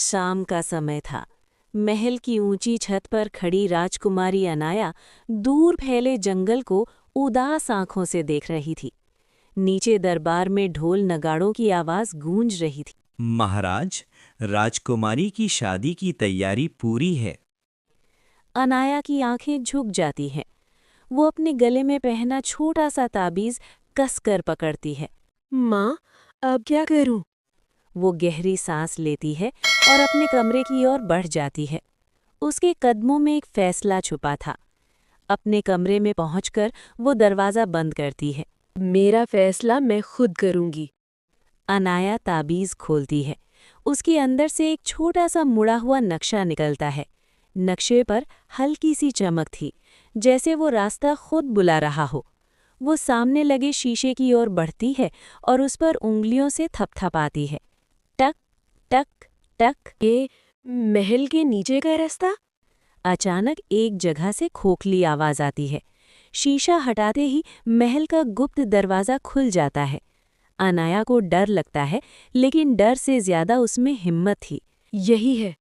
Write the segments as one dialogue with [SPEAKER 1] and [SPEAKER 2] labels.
[SPEAKER 1] शाम का समय था। महल की ऊंची छत पर खड़ी राजकुमारी अनाया दूर फैले जंगल को उदास आंखों से देख रही थी। नीचे दरबार में ढोल नगाड़ों की आवाज गूंज रही थी।
[SPEAKER 2] महाराज, राजकुमारी की शादी की तैयारी पूरी है।
[SPEAKER 1] अनाया की आंखें झुक जाती हैं। वो अपने गले में पहना छोटा सा ताबीज कसकर पकड़ती है।
[SPEAKER 3] माँ, अब क्या करूं?
[SPEAKER 1] वो गहरी सांस लेती है और अपने कमरे की ओर बढ़ जाती है। उसके कदमों में एक फैसला छुपा था। अपने कमरे में पहुंचकर वो दरवाज़ा बंद करती है।
[SPEAKER 3] मेरा फैसला मैं खुद करूंगी।
[SPEAKER 1] अनाया ताबीज़ खोलती है। उसके अंदर से एक छोटा सा मुड़ा हुआ नक्शा निकलता है। नक्शे पर हल्की सी चमक थी, जैसे वो रास्ता खुद बुला रहा हो। वो सामने लगे शीशे की ओर बढ़ती है और उस पर उंगलियों से थपथपाती है। टक टक टक।
[SPEAKER 3] ये महल के नीचे का रास्ता?
[SPEAKER 1] अचानक एक जगह से खोखली आवाज आती है। शीशा हटाते ही महल का गुप्त दरवाज़ा खुल जाता है। अनाया को डर लगता है, लेकिन डर से ज्यादा उसमें हिम्मत थी।
[SPEAKER 3] यही है।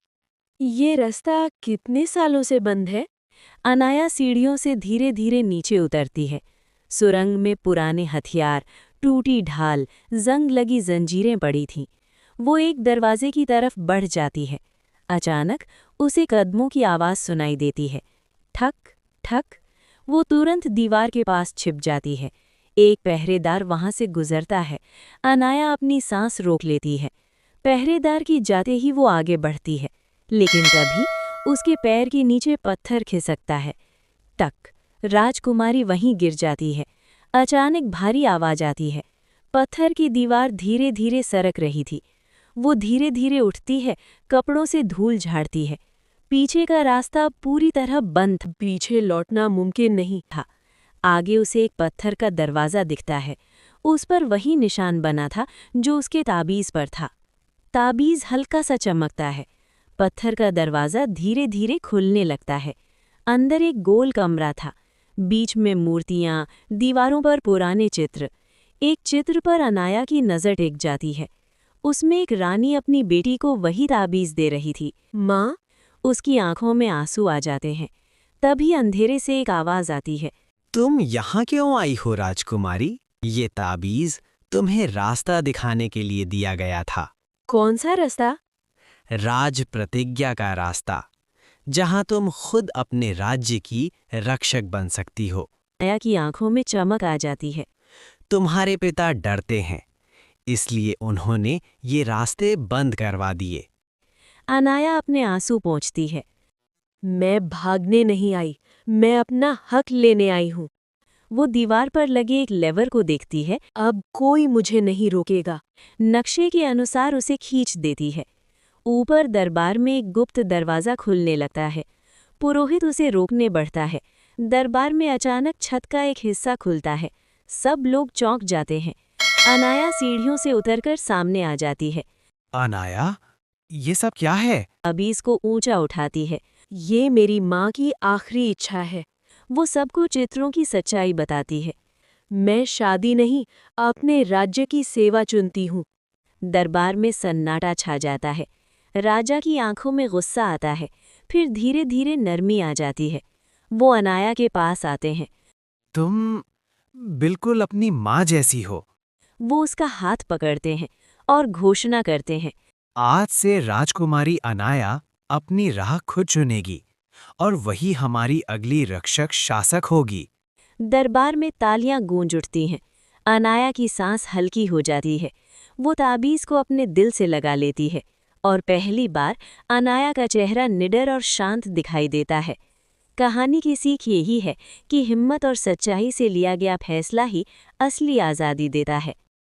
[SPEAKER 3] ये रास्ता कितने सालों से बंद है?
[SPEAKER 1] अनाया सीढ़ियों से धीरे धीरे नीचे उतरती है। सुरंग में पुराने हथियार, टूटी ढाल, जंग लगी जंजीरें पड़ी थीं। वो एक दरवाजे की तरफ बढ़ जाती है। अचानक उसे कदमों की आवाज़ सुनाई देती है। ठक ठक। वो तुरंत दीवार के पास छिप जाती है। एक पहरेदार वहां से गुजरता है। अनाया अपनी सांस रोक लेती है। पहरेदार की जाते ही वो आगे बढ़ती है, लेकिन तभी उसके पैर के नीचे पत्थर खिसकता है। टक। राजकुमारी वहीं गिर जाती है। अचानक भारी आवाज आती है। पत्थर की दीवार धीरे धीरे सरक रही थी। वो धीरे धीरे उठती है, कपड़ों से धूल झाड़ती है। पीछे का रास्ता पूरी तरह बंद था।
[SPEAKER 3] पीछे लौटना मुमकिन नहीं।
[SPEAKER 1] आगे उसे एक पत्थर का दरवाज़ा दिखता है। उस पर वही निशान बना था जो उसके ताबीज़ पर था। ताबीज़ हल्का सा चमकता है। पत्थर का दरवाज़ा धीरे धीरे खुलने लगता है। अंदर एक गोल कमरा था। बीच में मूर्तियाँ, दीवारों पर पुराने चित्र। एक चित्र पर अनाया की नज़र टिक जाती है। उसमें एक रानी अपनी बेटी को वही ताबीज़ दे रही थी।
[SPEAKER 3] माँ,
[SPEAKER 1] उसकी आंखों में आंसू आ जाते हैं। तभी अंधेरे से एक आवाज़ आती है।
[SPEAKER 4] तुम यहाँ क्यों आई हो राजकुमारी? ये ताबीज तुम्हें रास्ता दिखाने के लिए दिया गया था।
[SPEAKER 3] कौन सा रास्ता?
[SPEAKER 4] राज प्रतिज्ञा का रास्ता, जहाँ तुम खुद अपने राज्य की रक्षक बन सकती हो।
[SPEAKER 1] अनाया की आंखों में चमक आ जाती है।
[SPEAKER 4] तुम्हारे पिता डरते हैं, इसलिए उन्होंने ये रास्ते बंद करवा दिए।
[SPEAKER 1] अनाया अपने आंसू पोंछती है।
[SPEAKER 3] मैं भागने नहीं आई, मैं अपना हक लेने आई हूँ।
[SPEAKER 1] वो दीवार पर लगे एक लेवर को देखती है।
[SPEAKER 3] अब कोई मुझे नहीं रोकेगा।
[SPEAKER 1] नक्शे के अनुसार उसे खींच देती है। ऊपर दरबार में एक गुप्त दरवाज़ा खुलने लगता है। पुरोहित उसे रोकने बढ़ता है। दरबार में अचानक छत का एक हिस्सा खुलता है। सब लोग चौंक जाते हैं। अनाया सीढ़ियों से उतरकर सामने आ जाती है।
[SPEAKER 4] अनाया, ये सब क्या है?
[SPEAKER 1] ताबीज़ को ऊंचा उठाती है।
[SPEAKER 3] ये मेरी माँ की आखिरी इच्छा है।
[SPEAKER 1] वो सबको चित्रों की सच्चाई बताती है।
[SPEAKER 3] मैं शादी नहीं, अपने राज्य की सेवा चुनती हूँ।
[SPEAKER 1] दरबार में सन्नाटा छा जाता है। राजा की आंखों में गुस्सा आता है, फिर धीरे धीरे नरमी आ जाती है। वो अनाया के पास आते हैं।
[SPEAKER 4] तुम बिल्कुल अपनी माँ जैसी हो।
[SPEAKER 1] वो उसका हाथ पकड़ते हैं और घोषणा करते हैं।
[SPEAKER 4] आज से राजकुमारी अनाया अपनी राह खुद चुनेगी और वही हमारी अगली रक्षक शासक होगी।
[SPEAKER 1] दरबार में तालियां गूंज उठती हैं। अनाया की सांस हल्की हो जाती है। वो ताबीज़ को अपने दिल से लगा लेती है और पहली बार अनाया का चेहरा निडर और शांत दिखाई देता है। कहानी की सीख यही है कि हिम्मत और सच्चाई से लिया गया फैसला ही असली आज़ादी देता है।